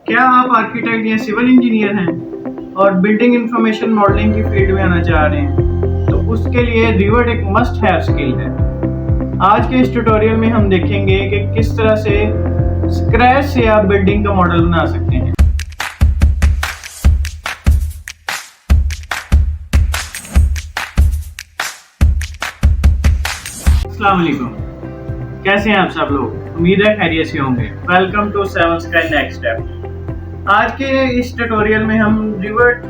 क्या आप आर्किटेक्ट या सिविल इंजीनियर हैं और बिल्डिंग इंफॉर्मेशन मॉडलिंग की फील्ड में आना चाह रहे हैं, तो उसके लिए रिवर्ट एक मस्ट हैव स्किल है। आज के इस ट्यूटोरियल में हम देखेंगे कि किस तरह से स्क्रैच से आप बिल्डिंग का मॉडल बना सकते हैं। अस्सलाम वालेकुम, कैसे हैं आप सब लोग? उम्मीद है खैरियत से होंगे। Welcome to 7 sky next step. आज के इस ट्यूटोरियल में हम रिवर्ट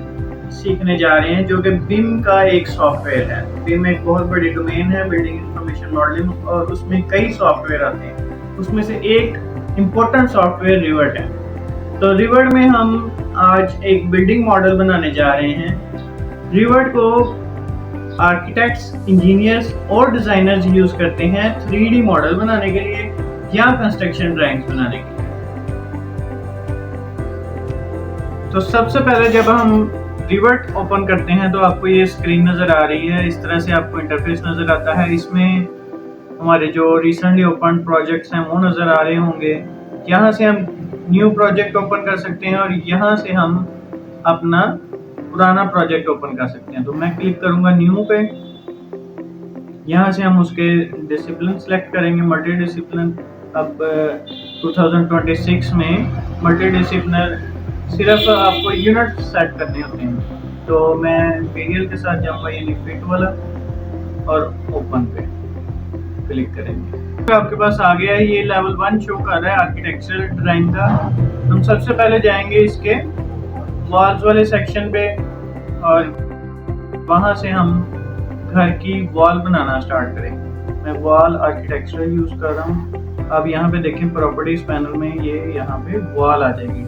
सीखने जा रहे हैं, जो कि बिम का एक सॉफ्टवेयर है। बिम एक बहुत बड़ी डोमेन है, बिल्डिंग इंफॉर्मेशन मॉडलिंग, और उसमें कई सॉफ्टवेयर आते हैं। उसमें से एक इम्पोर्टेंट सॉफ्टवेयर रिवर्ट है। तो रिवर्ट में हम आज एक बिल्डिंग मॉडल बनाने जा रहे हैं। रिवर्ट को आर्किटेक्ट्स, इंजीनियर्स और डिजाइनर्स यूज करते हैं 3D मॉडल बनाने के लिए या कंस्ट्रक्शन ड्राइंग्स बनाने के लिए। तो सबसे पहले जब हम रिवर्ट ओपन करते हैं तो आपको ये स्क्रीन नजर आ रही है। इस तरह से आपको इंटरफेस नजर आता है। इसमें हमारे जो रिसेंटली ओपन प्रोजेक्ट्स हैं वो नजर आ रहे होंगे। यहाँ से हम न्यू प्रोजेक्ट ओपन कर सकते हैं और यहाँ से हम अपना पुराना प्रोजेक्ट ओपन कर सकते हैं। तो मैं क्लिक करूंगा न्यू पे। यहाँ से हम उसके डिसिप्लिन सेलेक्ट करेंगे, मल्टी डिसिप्लिन। अब 2026 में मल्टी डिसिप्लिनर सिर्फ आपको यूनिट सेट करने होते हैं। तो मैं इंटीरियर के साथ जाऊंगा, यानी फिट वाला, और ओपन पे क्लिक करेंगे। तो आपके पास आ गया है, ये लेवल 1 शो कर रहा है आर्किटेक्चरल ड्राइंग का। हम सबसे पहले जाएंगे इसके वॉल्स वाले सेक्शन पे और वहां से हम घर की वॉल बनाना स्टार्ट करेंगे। मैं वॉल आर्किटेक्चरल यूज कर रहा हूँ। अब यहाँ पे देखें प्रॉपर्टीज पैनल में ये यहाँ पे वॉल आ जाएगी।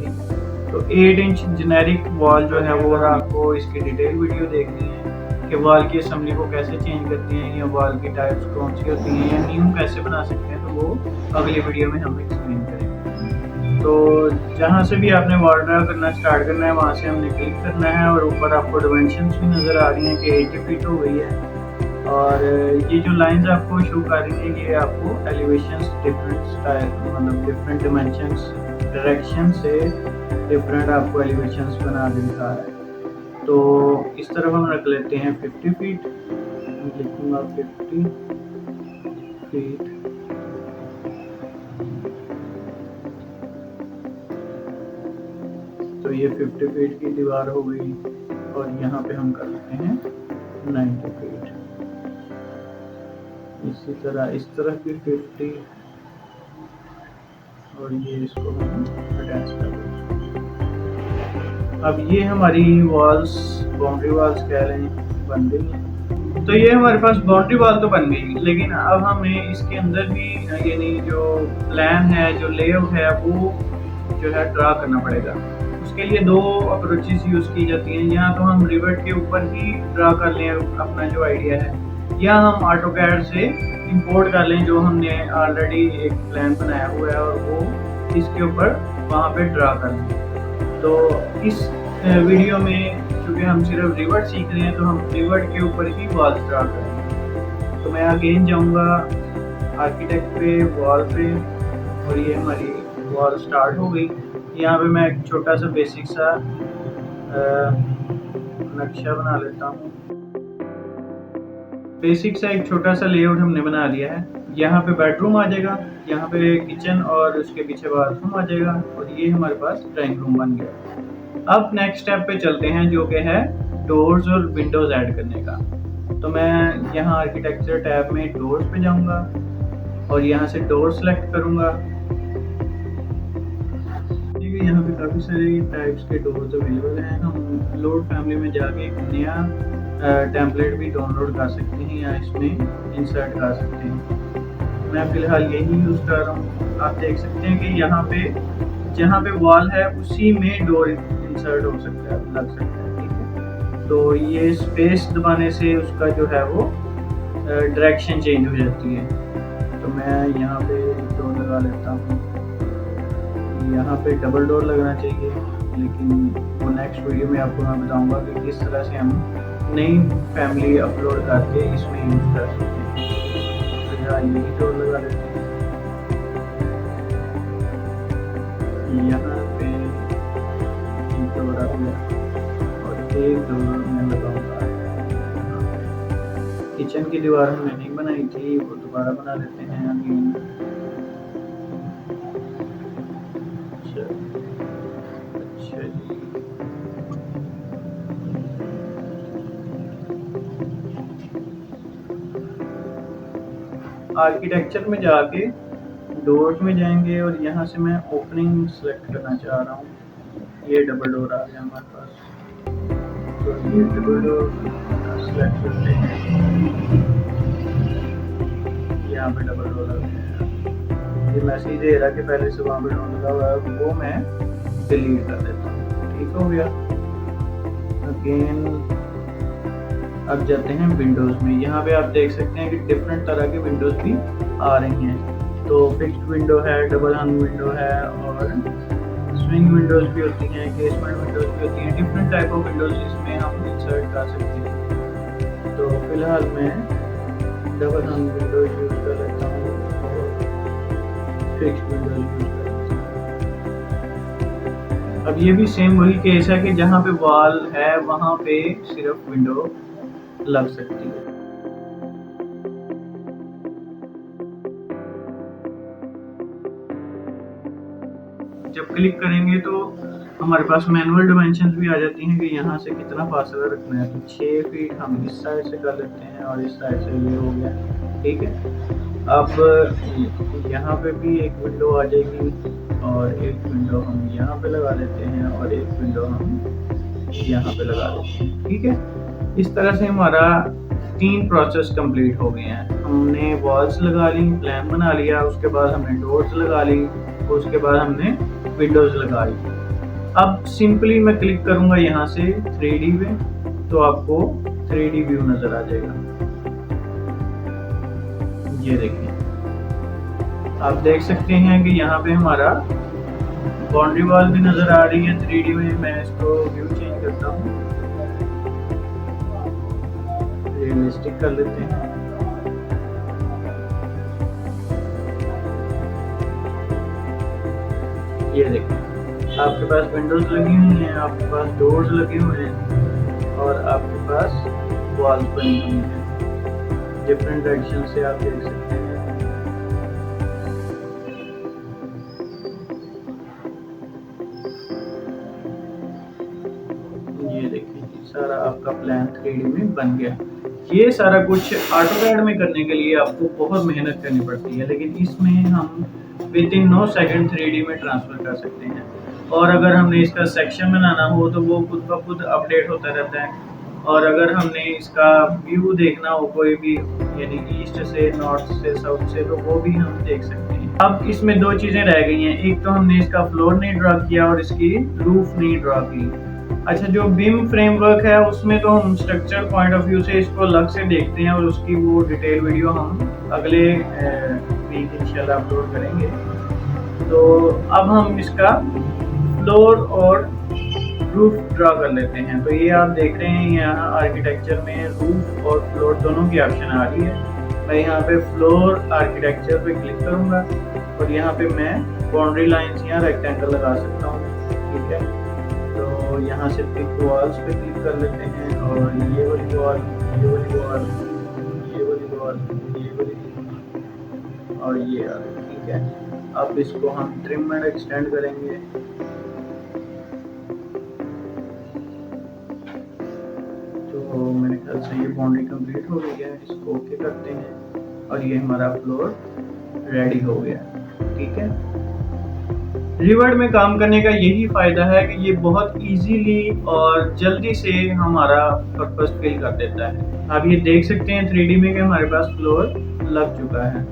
तो 8 इंच जेनेरिक वॉल जो है वो आपको इसकी डिटेल वीडियो देखनी है कि वॉल की असेंबली को कैसे चेंज करते हैं या वॉल की टाइप्स कौन सी होती हैं या न्यू कैसे बना सकते हैं, तो वो अगली वीडियो में हम एक्सप्लेन करेंगे। तो जहाँ से भी आपने वॉल ड्रा करना स्टार्ट करना है वहाँ से हमने क्लिक करना है और ऊपर आपको डिमेंशंस भी नज़र आ रही हैं कि 80 फीट हो गई है। और ये जो लाइंस आपको शो कर रही हैं ये आपको एलिवेशंस डिफरेंट स्टाइल, मतलब डिफरेंट डिमेंशंस डायरेक्शन से डिफरेंट आपको एलिवेशंस बना दिखा है। तो इस तरफ हम रख लेते हैं 50 फीट। लिखूंगा 50 फीट। तो ये 50 फीट की दीवार हो गई और यहाँ पे हम कर लेते हैं 90 फीट। इसी तरह इस तरह की 50 और ये इसको हम अटैच कर देंगे। अब ये हमारी वॉल्स, बाउंड्री वॉल्स कह रहे हैं, बन गई। तो ये हमारे पास बाउंड्री वॉल तो बन गई, लेकिन अब हमें इसके अंदर भी यानी जो प्लान है, जो लेआउट है, वो जो है ड्रा करना पड़ेगा। उसके लिए 2 अप्रोचेस यूज की जाती हैं। या तो हम रिवर्ट के ऊपर ही ड्रा कर लें अपना जो आइडिया है, या हम ऑटोकैड से इंपोर्ट कर लें जो हमने ऑलरेडी एक प्लान बनाया हुआ है और वो इसके ऊपर वहाँ पे ड्रा कर लें। तो इस वीडियो में चूँकि हम सिर्फ रिवर्ट सीख रहे हैं तो हम रिवर्ट के ऊपर ही वॉल ड्रा करेंगे। तो मैं अगेन जाऊँगा आर्किटेक्ट पे, वॉल पे, और ये हमारी वॉल स्टार्ट हो गई। यहाँ पे मैं एक छोटा सा बेसिक सा नक्शा बना लेता हूँ। बेसिक सा एक छोटा सा लेआउट हमने बना लिया है। यहाँ पे बेडरूम आ जाएगा, यहाँ पे किचन और उसके पीछे बाथरूम आ जाएगा, और ये हमारे पास ड्राइंग रूम बन गया। अब नेक्स्ट स्टेप पे चलते हैं, जो कि है डोर्स और विंडोज ऐड करने का। तो मैं यहाँ आर्किटेक्चर टैब में डोर्स पे जाऊँगा और यहाँ से डोर सेलेक्ट करूँगा। यहाँ पे काफ़ी सारे टाइप्स के डोर्स अवेलेबल हैं। हम लोड फैमिली में जाके एक नया टेम्पलेट भी डाउनलोड कर सकते हैं या इसमें इंसर्ट कर सकते हैं। मैं फ़िलहाल यही यूज़ कर रहा हूँ। आप देख सकते हैं कि यहाँ पे जहाँ पे वॉल है उसी में डोर इंसर्ट हो सकता है, लग सकता है। ठीक है, तो ये स्पेस दबाने से उसका जो है वो डायरेक्शन चेंज हो जाती है। तो मैं यहाँ पे डोर लगा लेता हूँ। यहाँ पे डबल डोर लगना चाहिए, लेकिन वो नेक्स्ट वीडियो में आपको मैं बताऊँगा कि किस तरह से हम नई फैमिली अपलोड करके इसमें यूज कर सकते हैं। तो यहाँ यही डोर लगा लेते हैं। यहाँ पे एक दो मैं लगाऊंगा। किचन की दीवार हमने नहीं बनाई थी, वो दोबारा बना लेते हैं अगेन। अच्छा अच्छा जी। आर्किटेक्चर में जाके डोर्स में जाएंगे और यहाँ से मैं ओपनिंग सेलेक्ट करना चाह रहा हूँ। ये डबल डोर आ गया हमारे पास, तो ये डबल डोर सेलेक्ट करते हैं। यहाँ पे डबल डोर आ गया। ये मैसेज दे रहा कि पहले से वहाँ पे डोर लगा हुआ है, वो मैं डिलीट कर देता हूँ। ठीक हो गया। अगेन अब जाते हैं विंडोज़ में। यहाँ पे आप देख सकते हैं कि डिफरेंट तरह के विंडोज़ भी आ रही हैं। तो फिक्स्ड विंडो है, डबल हंग विंडो है और स्विंग विंडोज़ भी होती हैं, केसमेंट विंडोज़ भी होती हैं। डिफरेंट टाइप ऑफ विंडोज़ इसमें हम इंसर्ट कर सकते हैं। तो फिलहाल मैं डबल हंग विंडो यूज़ कर लेता हूँ और फिक्स्ड विंडो यूज़ कर लेता हूँ। अब ये भी सेम वही केस है कि जहाँ पे वॉल है वहाँ पे सिर्फ विंडो लग सकती है। जब क्लिक करेंगे तो हमारे पास मैनुअल डिमेंशंस भी आ जाती हैं कि यहाँ से कितना फासला रखना है। तो 6 फीट हम इस साइड से कर लेते हैं और इस साइड से ये हो गया। ठीक है। अब यहाँ पे भी एक विंडो आ जाएगी और एक विंडो हम यहाँ पे लगा लेते हैं और एक विंडो हम यहाँ पे लगा लेते हैं। ठीक है। इस तरह से हमारा 3 प्रोसेस कंप्लीट हो गए हैं। हमने वॉल्स लगा ली, प्लान बना लिया, उसके बाद हमने डोर्स लगा ली, उसके बाद हमने विंडोज लगा ली। अब सिंपली मैं क्लिक करूंगा यहाँ से 3D पे, तो आपको 3D व्यू नजर आ जाएगा। ये देखिए, आप देख सकते हैं कि यहाँ पे हमारा बाउंड्री वॉल भी नजर आ रही है 3D में। मैं इसको व्यू चेंज करता हूँ, रियलिस्टिक कर लेते हैं। ये देखिए, आपके पास विंडोज लगी हुई हैं, आपके पास डोर्स लगे हुए हैं और आपके पास वॉल्स बनी हुई हैं। डिफरेंट डायरेक्शन से आप देख सकते हैं। ये देखिए, सारा आपका प्लान 3D में बन गया। ये सारा कुछ ऑटोकैड में करने के लिए आपको बहुत मेहनत करनी पड़ती है, लेकिन इसमें हम विद इन 9 सेकेंड 3D में ट्रांसफर कर सकते हैं। और अगर हमने इसका सेक्शन बनाना हो तो वो खुद ब खुद अपडेट होता रहता है। और अगर हमने इसका व्यू देखना हो कोई भी, यानी ईस्ट से, नॉर्थ से, साउथ से, तो वो भी हम देख सकते हैं। अब इसमें 2 चीज़ें रह गई हैं। एक तो हमने इसका फ्लोर नहीं ड्रा किया और इसकी रूफ नहीं ड्रा की। अच्छा, जो बीम फ्रेमवर्क है उसमें तो हम स्ट्रक्चर पॉइंट ऑफ व्यू से इसको अलग से देखते हैं और उसकी वो डिटेल वीडियो हम अगले वीक इंशाल्लाह अपलोड करेंगे। तो अब हम इसका फ्लोर और रूफ ड्रा कर लेते हैं। तो ये आप देख रहे हैं, यहाँ आर्किटेक्चर में रूफ और फ्लोर दोनों की ऑप्शन आ रही है। मैं यहाँ पे फ्लोर आर्किटेक्चर पे क्लिक करूँगा और यहाँ पे मैं बाउंड्री लाइंस या रेक्टेंगल लगा सकता हूँ। ठीक है। तो यहाँ से पिक वॉल्स पे क्लिक कर लेते हैं और ये वाली वॉल, ये वाली वॉल, ये वाली वॉल, ये वाली और ये आ रही। ठीक है। अब इसको हम ट्रिम एंड एक्सटेंड करेंगे। तो मेरे ख्याल से ये बाउंड्री कंप्लीट हो गई है। इसको ओके करते हैं और ये हमारा फ्लोर रेडी हो गया। ठीक है। रिवर्ट में काम करने का यही फायदा है कि ये बहुत इजीली और जल्दी से हमारा पर्पस फिल कर देता है। आप ये देख सकते हैं 3D में कि हमारे पास फ्लोर लग चुका है।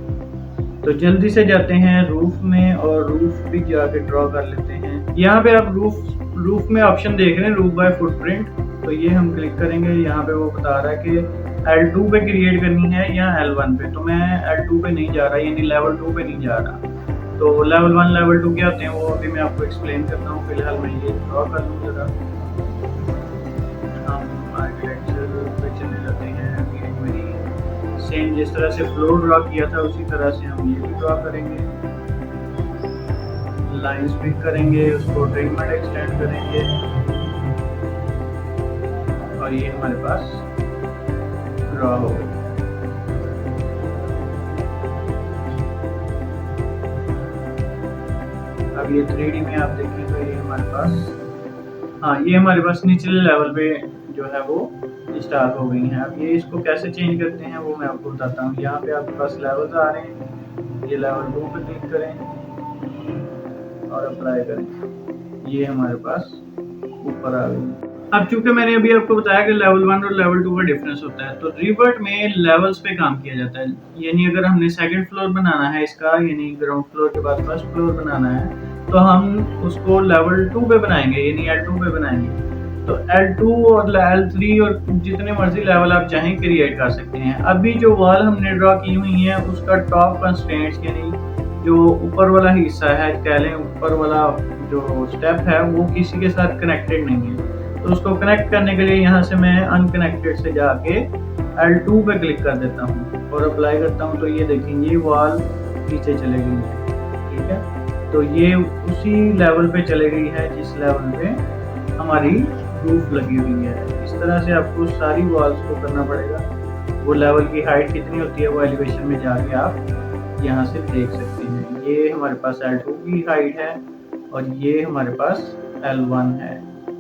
तो जल्दी से जाते हैं रूफ में और रूफ भी जाके ड्रॉ कर लेते हैं। यहाँ पे आप रूफ में ऑप्शन देख रहे हैं, रूफ बाय फुटप्रिंट। तो ये हम क्लिक करेंगे। यहाँ पे वो बता रहा है कि L2 पे क्रिएट करनी है या L1 पे। तो मैं L2 पे नहीं जा रहा, यानी लेवल 2 पे नहीं जा रहा। तो लेवल 1 लेवल 2 क्या होते हैं वो अभी मैं आपको एक्सप्लेन करता हूँ। फिलहाल मैं ये ड्रॉ कर लूँ जरा। हम आर्किटेक्चर पे चले जाते हैं। मेरी सेम जिस तरह से फ्लोर ड्रॉ किया था उसी तरह से हम ये भी ड्रॉ करेंगे। लाइंस पिक करेंगे, उसको ट्रिम एंड एक्सटेंड करेंगे। और ये हमारे पास ड्रॉ हो गई। अब ये 3D में आप देखें तो ये हमारे पास, हाँ ये हमारे पास निचले लेवल पे जो है वो स्टार्ट हो गई हैं। अब ये इसको कैसे चेंज करते हैं वो मैं आपको बताता हूँ। यहाँ पे आपके पास लेवल्स आ रहे हैं, ये लेवल 2 पे क्लिक करें और अप्लाई करें, ये हमारे पास ऊपर आ गई। अब चूंकि मैंने अभी आपको बताया कि लेवल 1 और लेवल 2 का डिफरेंस होता है, तो रिवर्ट में लेवल्स पे काम किया जाता है। यानी अगर हमने सेकंड फ्लोर बनाना है इसका, यानी ग्राउंड फ्लोर के बाद फर्स्ट फ्लोर बनाना है, तो हम उसको लेवल 2 पे बनाएंगे, यानी L2 पे बनाएंगे। तो L2 और L3 और जितने मर्जी लेवल आप चाहें क्रिएट कर सकते हैं। अभी जो वॉल हमने ड्रॉ की हुई है उसका टॉप कंस्ट्रेंट्स, यानी जो ऊपर वाला हिस्सा है, कह लें ऊपर वाला जो स्टेप है, वो किसी के साथ कनेक्टेड नहीं है। तो उसको कनेक्ट करने के लिए यहाँ से मैं अनकनेक्टेड से जाके L2 पे क्लिक कर देता हूँ और अप्लाई करता हूँ। तो ये देखेंगे वॉल नीचे चले गई है, ठीक है। तो ये उसी लेवल पे चले गई है जिस लेवल पे हमारी रूफ लगी हुई है। इस तरह से आपको सारी वॉल्स को करना पड़ेगा। वो लेवल की हाइट कितनी होती है वो एलिवेशन में जाके आप यहाँ से देख सकते हैं। ये हमारे पास L2 की हाइट है और ये हमारे पास L1 है,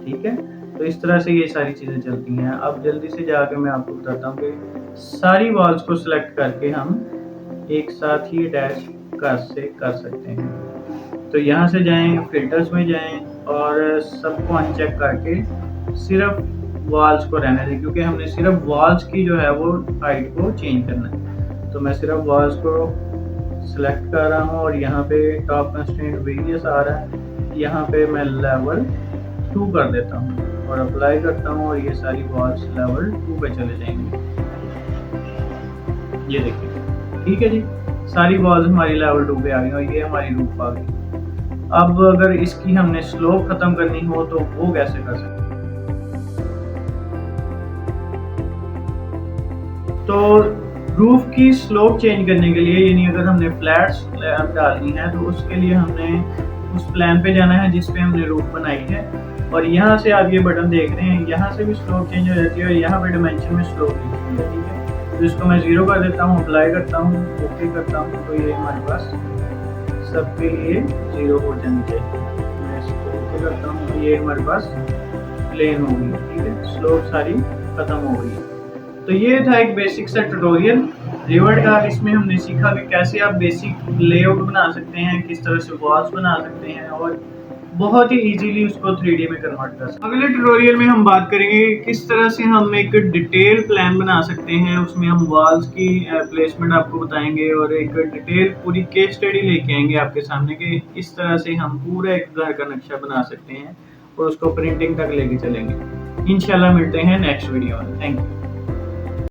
ठीक है। तो इस तरह से ये सारी चीज़ें चलती हैं। अब जल्दी से जाके मैं आपको बताता हूँ कि सारी वॉल्स को सिलेक्ट करके हम एक साथ ही अटैच कर सकते हैं। तो यहाँ से जाएं, फिल्टर्स में जाएं और सबको अनचेक करके सिर्फ वॉल्स को रहने दें, क्योंकि हमने सिर्फ वॉल्स की जो है वो हाइट को चेंज करना है। तो मैं सिर्फ वॉल्स को सिलेक्ट कर रहा हूँ और यहाँ पे टॉप कंस्ट्रेंट वेरियस आ रहा है, यहाँ पे मैं लेवल 2 कर देता हूँ और अप्लाई करता हूँ और ये सारी वॉल्स लेवल 2 पे चले जाएंगी। ये देखिए, ठीक है जी, सारी वॉल्स हमारी लेवल 2 पे आ गई और ये हमारी रूफ आ गई। अब अगर इसकी हमने स्लोप खत्म करनी हो तो वो कैसे कर सकते हैं? तो रूफ की स्लोप चेंज करने के लिए, यानी अगर हमने फ्लैट स्लैब डालनी है तो उसके लिए हमने उस प्लान पे जाना है जिस पे हमने रूफ बनाई है और यहाँ से आप ये बटन देख रहे हैं, यहाँ से भी स्लोप चेंज हो जाती है और यहाँ पे डायमेंशन में स्लोप लिखी है, ठीक है। तो इसको मैं 0 कर देता हूँ, अप्लाई करता हूँ, ओके करता हूँ, तो ये हमारे पास सबके लिए 0 हो जानी चाहिए। मैं इसको ओके करता हूँ, ये हमारे पास प्लेन हो गई, ठीक है, स्लोप सारी खत्म हो गई। तो ये था एक बेसिक सा ट्यूटोरियल रिवर्ट का। इसमें हमने सीखा कि कैसे आप बेसिक लेआउट बना सकते हैं, किस तरह से वॉल्स बना सकते हैं और बहुत ही इजीली उसको 3D में कन्वर्ट कर सकते हैं। अगले ट्यूटोरियल में हम बात करेंगे किस तरह से हम एक डिटेल प्लान बना सकते हैं। उसमें हम वॉल्स की प्लेसमेंट आपको बताएंगे और एक डिटेल पूरी केस स्टडी लेके आएंगे आपके सामने कि इस तरह से हम पूरा एक घर का नक्शा बना सकते हैं और उसको प्रिंटिंग तक लेके चलेंगे। इंशाल्लाह मिलते हैं नेक्स्ट वीडियो में। Thank you.